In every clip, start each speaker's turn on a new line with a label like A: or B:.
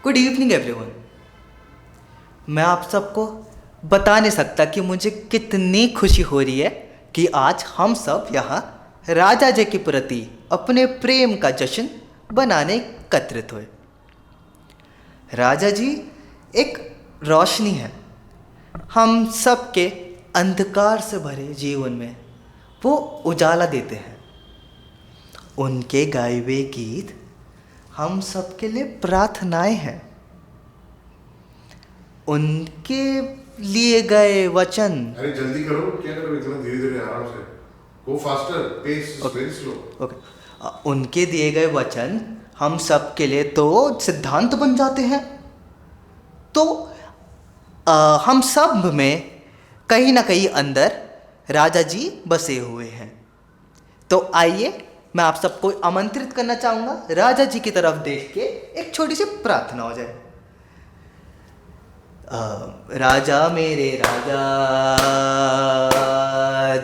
A: Good evening everyone. मैं आप सबको बता नहीं सकता कि मुझे कितनी खुशी हो रही है कि आज हम सब यहाँ राजा जी के प्रति अपने प्रेम का जश्न बनाने एकत्रित हुए। राजा जी एक रोशनी है, हम सब के अंधकार से भरे जीवन में वो उजाला देते हैं। उनके गाए हुए गीत हम सबके लिए प्रार्थनाएं हैं। उनके लिए गए वचन,
B: अरे जल्दी करो, क्या करो, इतना धीरे धीरे आराम से, go faster, pace is very slow.
A: Okay, उनके दिए गए वचन हम सब के लिए तो सिद्धांत बन जाते हैं। तो हम सब में कहीं ना कहीं अंदर राजा जी बसे हुए हैं। तो आइए मैं आप सबको आमंत्रित करना चाहूँगा, राजा जी की तरफ देख के एक छोटी सी प्रार्थना हो जाए। राजा मेरे राजा,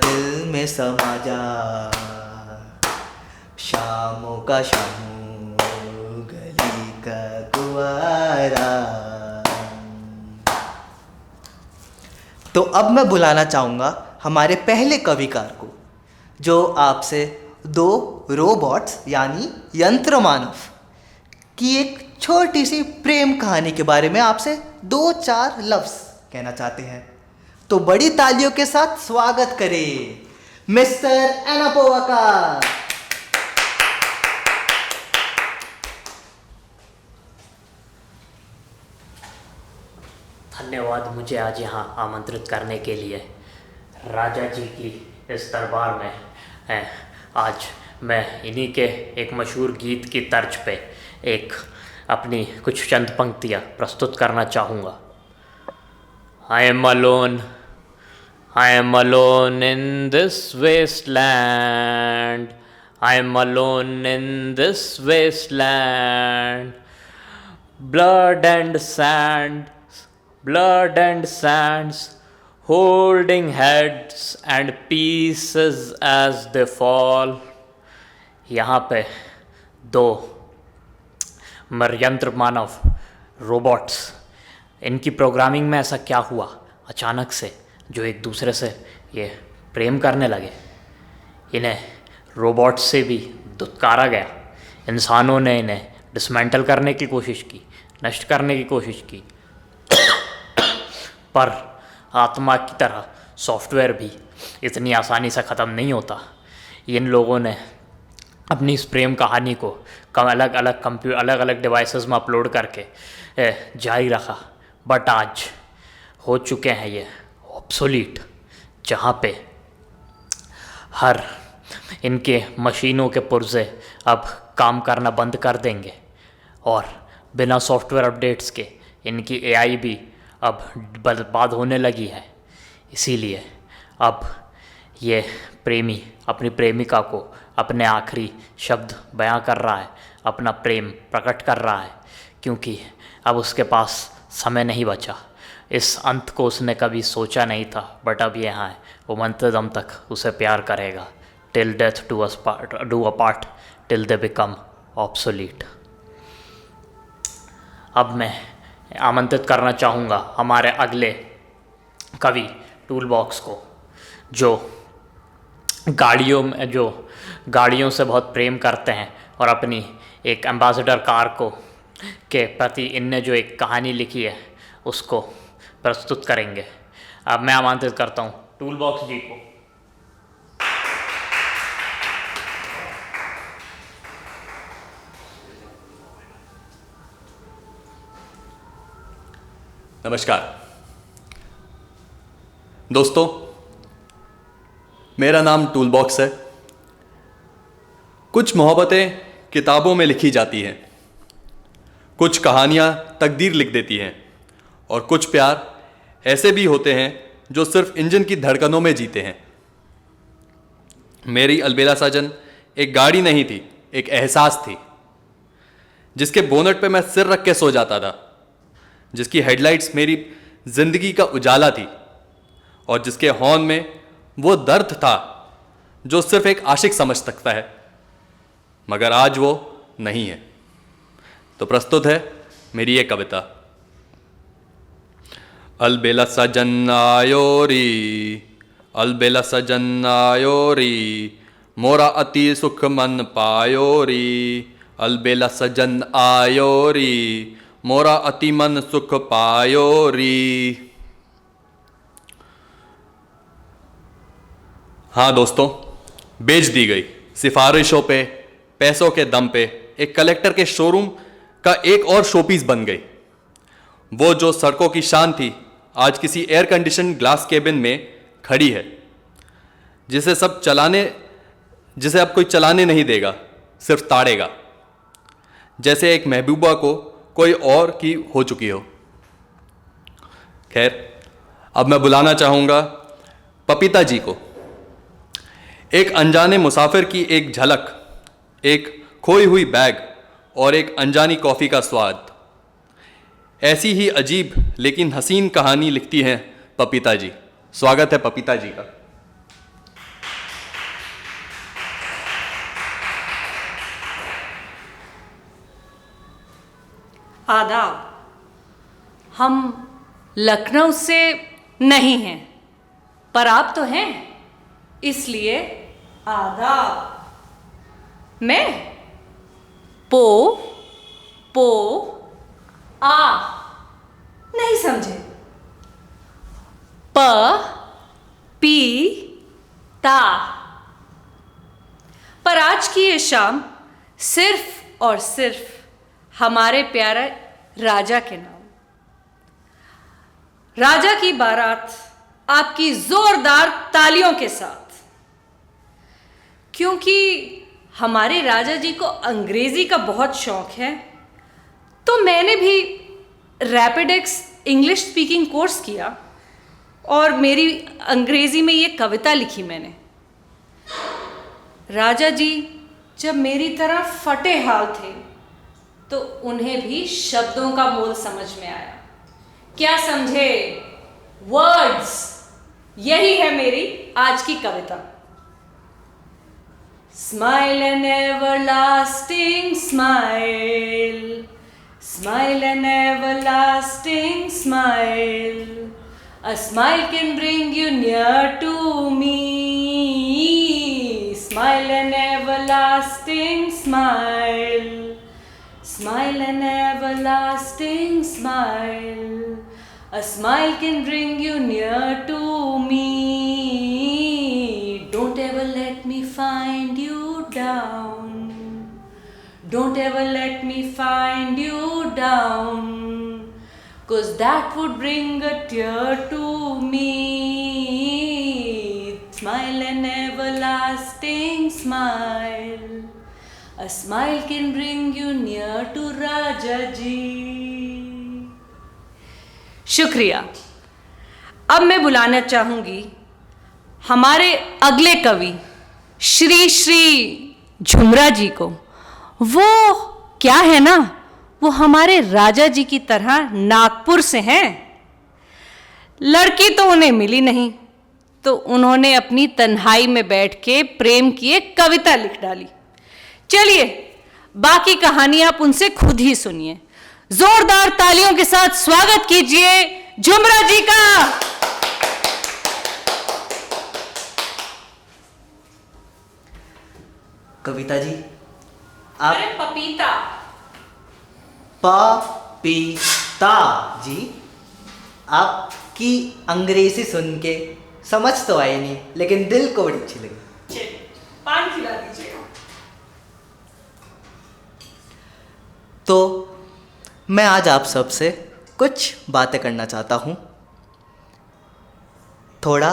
A: दिल में समा जा, शामों का शामू, गली का कुआरा। तो अब मैं बुलाना चाहूँगा हमारे पहले कविकार को, जो आपसे दो रोबोट्स यानी यंत्र मानव की एक छोटी सी प्रेम कहानी के बारे में आपसे 2-4 लफ्ज कहना चाहते हैं। तो बड़ी तालियों के साथ स्वागत करें मिस्टर एनापोवा का।
C: धन्यवाद मुझे आज यहाँ आमंत्रित करने के लिए। राजा जी की इस दरबार में आज मैं इन्हीं के एक मशहूर गीत की तर्ज पे एक अपनी कुछ चंद पंक्तियाँ प्रस्तुत करना चाहूँगा। I am alone in this wasteland, I am alone in this wasteland, blood and sands, holding heads and pieces as they fall। यहाँ पे दो यंत्र मानव रोबोट्स, इनकी प्रोग्रामिंग में ऐसा क्या हुआ अचानक से जो एक दूसरे से ये प्रेम करने लगे। इन्हें रोबोट से भी दुत्कारा गया, इंसानों ने इन्हें डिसमेंटल करने की कोशिश की, नष्ट करने की कोशिश की, पर आत्मा की तरह सॉफ्टवेयर भी इतनी आसानी से ख़त्म नहीं होता। इन लोगों ने अपनी इस प्रेम कहानी को अलग अलग डिवाइसेस में अपलोड करके जारी रखा, बट आज हो चुके हैं ये ऑब्सोलीट, जहाँ पे हर इनके मशीनों के पुर्जे अब काम करना बंद कर देंगे और बिना सॉफ्टवेयर अपडेट्स के इनकी एआई भी अब बर्बाद होने लगी है। इसीलिए अब ये प्रेमी अपनी प्रेमिका को अपने आखिरी शब्द बयां कर रहा है, अपना प्रेम प्रकट कर रहा है, क्योंकि अब उसके पास समय नहीं बचा। इस अंत को उसने कभी सोचा नहीं था, बट अब ये यहाँ है, वो मरते दम तक उसे प्यार करेगा। Till death do apart till they become obsolete. अब मैं आमंत्रित करना चाहूँगा हमारे अगले कवि टूल बॉक्स को, जो गाड़ियों से बहुत प्रेम करते हैं और अपनी एक एम्बेसडर कार को के प्रति इनने जो एक कहानी लिखी है उसको प्रस्तुत करेंगे। अब मैं आमंत्रित करता हूँ टूल बॉक्स जी को।
D: नमस्कार दोस्तों, मेरा नाम टूल बॉक्स है। कुछ मोहब्बतें किताबों में लिखी जाती हैं, कुछ कहानियाँ तकदीर लिख देती हैं, और कुछ प्यार ऐसे भी होते हैं जो सिर्फ इंजन की धड़कनों में जीते हैं। मेरी अलबेला साजन एक गाड़ी नहीं थी, एक एहसास थी, जिसके बोनट पे मैं सिर रख के सो जाता था, जिसकी हेडलाइट्स मेरी जिंदगी का उजाला थी, और जिसके हॉर्न में वो दर्द था जो सिर्फ एक आशिक समझ सकता है, मगर आज वो नहीं है। तो प्रस्तुत है मेरी ये कविता। अलबेला सजन आयो री, अलबेला सजन आयो री, मोरा अति सुख मन पायो री। अलबेला सजन आयो री, मोरा अति मन सुख पायो री। हाँ दोस्तों, बेच दी गई सिफारिशों पे, पैसों के दम पे एक कलेक्टर के शोरूम का एक और शोपीस बन गई। वो जो सड़कों की शान थी आज किसी एयर कंडीशन ग्लास केबिन में खड़ी है, जिसे अब कोई चलाने नहीं देगा, सिर्फ ताड़ेगा, जैसे एक महबूबा को कोई और की हो चुकी हो। खैर, अब मैं बुलाना चाहूंगा पपीता जी को। एक अनजाने मुसाफिर की एक झलक, एक खोई हुई बैग और एक अनजानी कॉफ़ी का स्वाद, ऐसी ही अजीब लेकिन हसीन कहानी लिखती हैं पपीता जी। स्वागत है पपीता जी का।
E: आदाब। हम लखनऊ से नहीं हैं, पर आप तो हैं, इसलिए आदाब। मैं पो आ नहीं समझे, प पी ता। पर आज की ये शाम सिर्फ और सिर्फ हमारे प्यारे राजा के नाम। राजा की बारात आपकी जोरदार तालियों के साथ, क्योंकि हमारे राजा जी को अंग्रेजी का बहुत शौक है, तो मैंने भी रैपिडेक्स इंग्लिश स्पीकिंग कोर्स किया और मेरी अंग्रेजी में ये कविता लिखी मैंने। राजा जी जब मेरी तरह फटे हाल थे तो उन्हें भी शब्दों का मोल समझ में आया। क्या समझे? वर्ड्स। यही है मेरी आज की कविता। Smile an everlasting smile, smile an everlasting smile. A smile can bring you near to me. Smile an everlasting smile, smile an everlasting smile. A smile can bring you near to me. Don't ever let me find you down. Don't ever let me find you down, 'cause that would bring a tear to me. Smile an everlasting smile. A smile can bring you near to Raja ji. शुक्रिया। अब मैं बुलाना चाहूंगी हमारे अगले कवि श्री श्री झुमरा जी को। वो क्या है ना, वो हमारे राजा जी की तरह नागपुर से हैं। लड़की तो उन्हें मिली नहीं, तो उन्होंने अपनी तन्हाई में बैठ के प्रेम की एक कविता लिख डाली। चलिए बाकी कहानी आप उनसे खुद ही सुनिए। जोरदार तालियों के साथ स्वागत कीजिए झुमरा जी का।
A: कविता जी, आप
E: अरे पपीता।
A: पपीता जी, आपकी अंग्रेजी सुन के समझ तो आई नहीं, लेकिन दिल को बड़ी अच्छी लगी।
E: पान खिला दीजिए।
A: तो मैं आज आप सबसे कुछ बातें करना चाहता हूँ, थोड़ा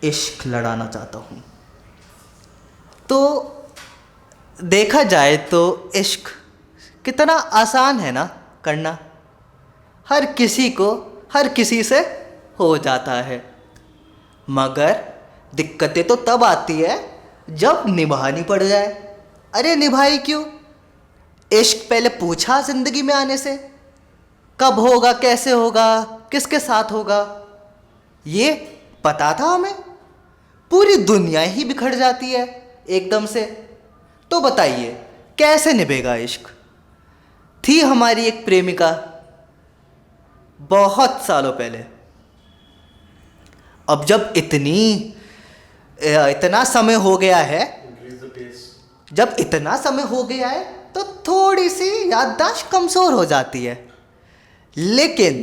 A: इश्क लड़ाना चाहता हूँ। तो देखा जाए तो इश्क कितना आसान है ना करना, हर किसी को हर किसी से हो जाता है। मगर दिक्कतें तो तब आती है जब निभानी पड़ जाए। अरे निभाई क्यों? इश्क पहले पूछा जिंदगी में आने से, कब होगा, कैसे होगा, किसके साथ होगा, ये पता था हमें? पूरी दुनिया ही बिखर जाती है एकदम से। तो बताइए कैसे निभेगा इश्क? थी हमारी एक प्रेमिका बहुत सालों पहले। अब जब इतना समय हो गया है, जब इतना समय हो गया है तो थोड़ी सी याददाश्त कमज़ोर हो जाती है, लेकिन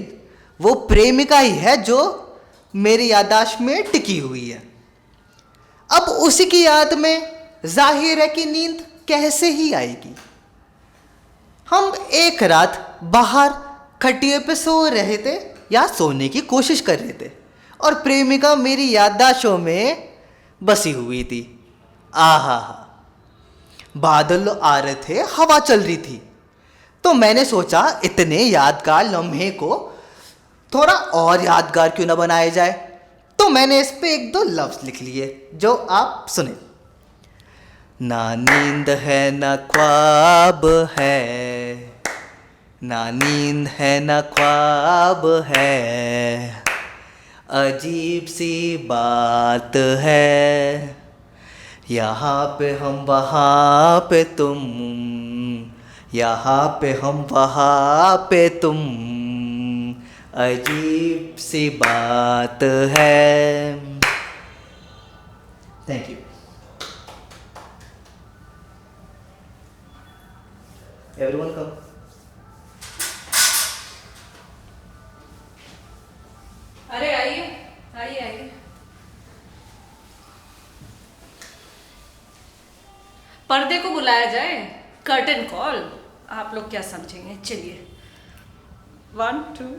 A: वो प्रेमिका ही है जो मेरी याददाश्त में टिकी हुई है। अब उसी की याद में जाहिर है कि नींद कैसे ही आएगी। हम एक रात बाहर खटिए पे सो रहे थे या सोने की कोशिश कर रहे थे और प्रेमिका मेरी याददाश्तों में बसी हुई थी। आहा हा, बादल आ रहे थे, हवा चल रही थी, तो मैंने सोचा इतने यादगार लम्हे को थोड़ा और यादगार क्यों ना बनाया जाए। तो मैंने इस पे एक दो लफ्ज़ लिख लिए जो आप सुने। ना नींद है ना ख्वाब है, ना नींद है ना ख्वाब है, अजीब सी बात है, यहाँ पे हम वहाँ पे तुम, यहाँ पे हम वहाँ पे तुम, अजीब सी बात है। Thank you everyone. कम
E: अरे आइए आइए आइए। पर्दे को बुलाया जाए, कर्टन कॉल। आप लोग क्या समझेंगे? चलिए 1 2